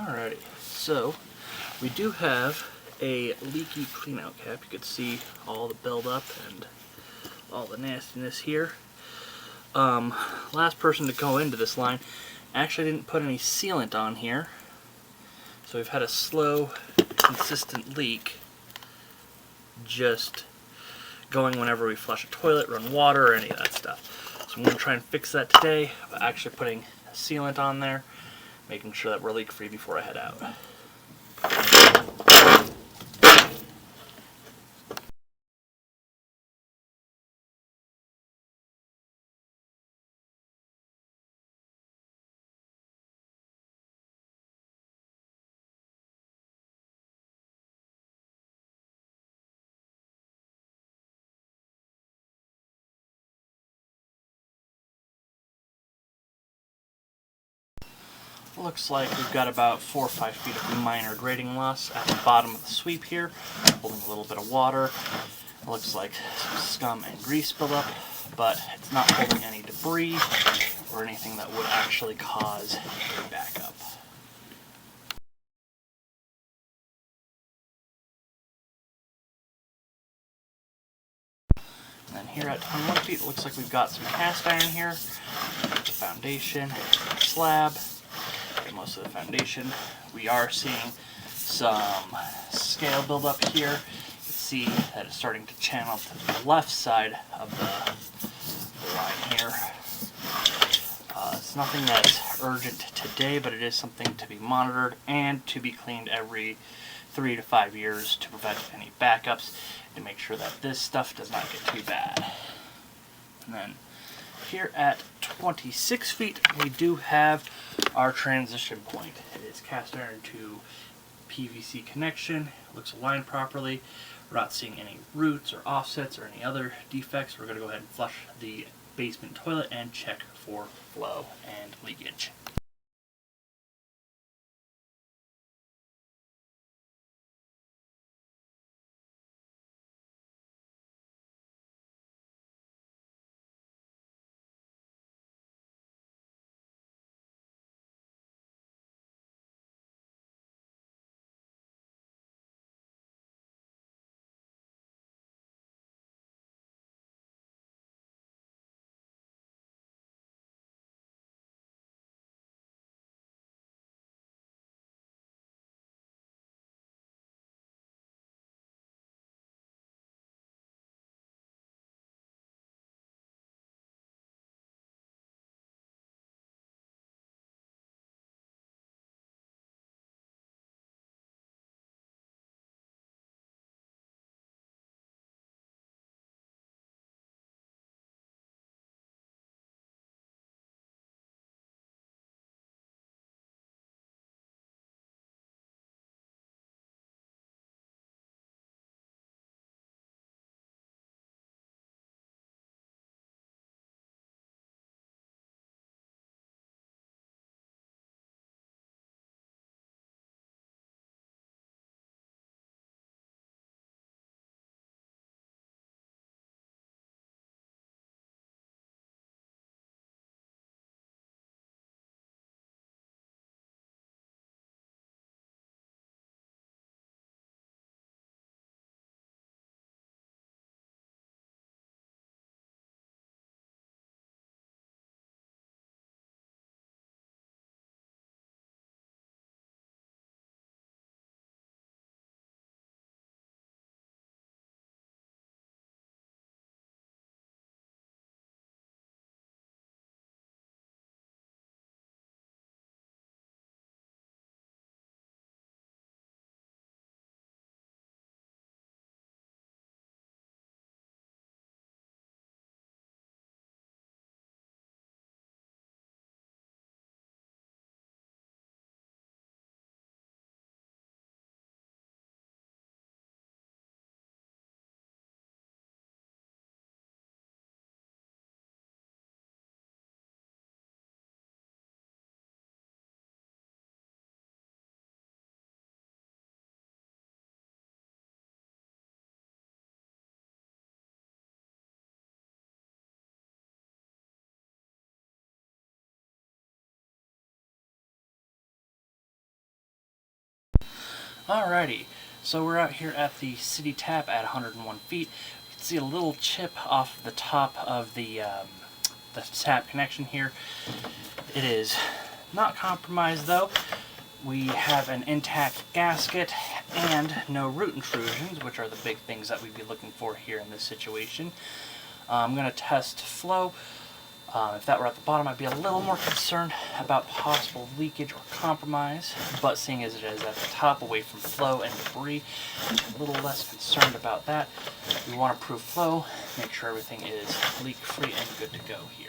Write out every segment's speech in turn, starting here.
Alrighty, so we do have a leaky cleanout cap. You can see all the buildup and all the nastiness here. Last person to go into this line actually didn't put any sealant on here, so we've had a slow, consistent leak just going whenever we flush a toilet, run water, or any of that stuff. So I'm going to try and fix that today by actually putting a sealant on there, making sure that we're leak free before I head out. Looks like we've got about 4 or 5 feet of minor grading loss at the bottom of the sweep here, holding a little bit of water. It looks like some scum and grease buildup, but it's not holding any debris or anything that would actually cause a backup. And then here at 21 feet, it looks like we've got some cast iron here, the foundation, slab, most of the foundation. We are seeing some scale buildup here. You can see that it's starting to channel to the left side of the line here. It's nothing that's urgent today, but it is something to be monitored and to be cleaned every 3 to 5 years to prevent any backups, to make sure that this stuff does not get too bad. And then here at 26 feet, we do have our transition point. It is cast iron to PVC connection. It looks aligned properly. We're not seeing any roots or offsets or any other defects. We're going to go ahead and flush the basement toilet and check for flow and leakage. Alrighty, so we're out here at the city tap at 101 feet. You can see a little chip off the top of the tap connection here. It is not compromised though. We have an intact gasket and no root intrusions, which are the big things that we'd be looking for here in this situation. I'm going to test flow. If that were at the bottom, I'd be a little more concerned about possible leakage or compromise, but seeing as it is at the top, away from flow and debris, I'm a little less concerned about that. We want to prove flow, make sure everything is leak-free and good to go here.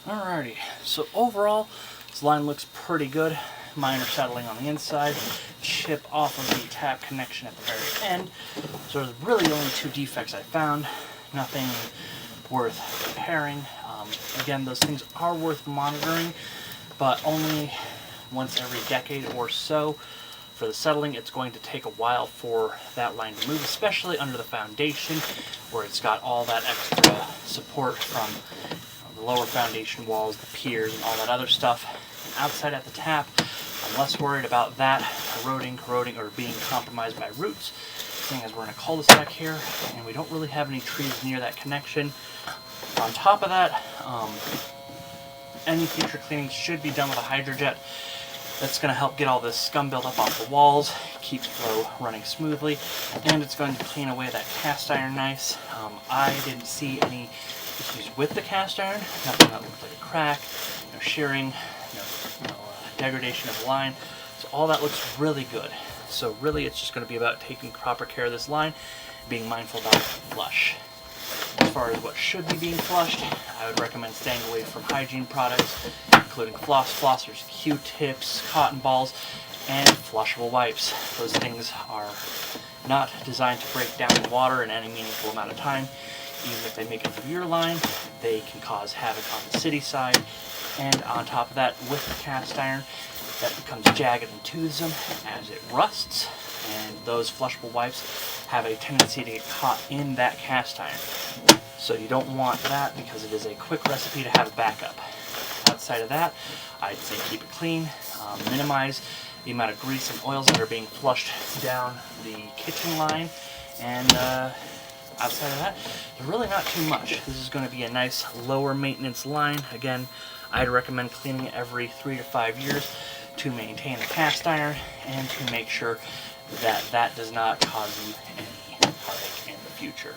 Alrighty, so overall, this line looks pretty good. Minor settling on the inside, chip off of the tap connection at the very end. So there's really only two defects I found, nothing worth repairing. Again, those things are worth monitoring, but only once every decade or so. For the settling, it's going to take a while for that line to move, especially under the foundation, where it's got all that extra support from the lower foundation walls, the piers, and all that other stuff. And outside at the tap, I'm less worried about that eroding, corroding, or being compromised by roots, seeing as we're in a cul-de-sac here, and we don't really have any trees near that connection. On top of that, any future cleaning should be done with a hydrojet. That's going to help get all this scum buildup off the walls, keep flow running smoothly, and it's going to clean away that cast iron nice. I didn't see any issues with the cast iron, nothing that looked like a crack, no shearing, no degradation of the line, so all that looks really good. So really it's just going to be about taking proper care of this line, being mindful about flush. As far as what should be being flushed, I would recommend staying away from hygiene products, including flossers, Q-tips, cotton balls, and flushable wipes. Those things are not designed to break down in water in any meaningful amount of time. Even if they make it through your line, they can cause havoc on the city side. And on top of that, with the cast iron, that becomes jagged and toothsome as it rusts, and those flushable wipes have a tendency to get caught in that cast iron. So you don't want that because it is a quick recipe to have a backup. Outside of that, I'd say keep it clean, minimize the amount of grease and oils that are being flushed down the kitchen line, and outside of that, there's really not too much. This is going to be a nice lower maintenance line. Again, I'd recommend cleaning it every 3 to 5 years to maintain the cast iron and to make sure that that does not cause you any heartache in the future.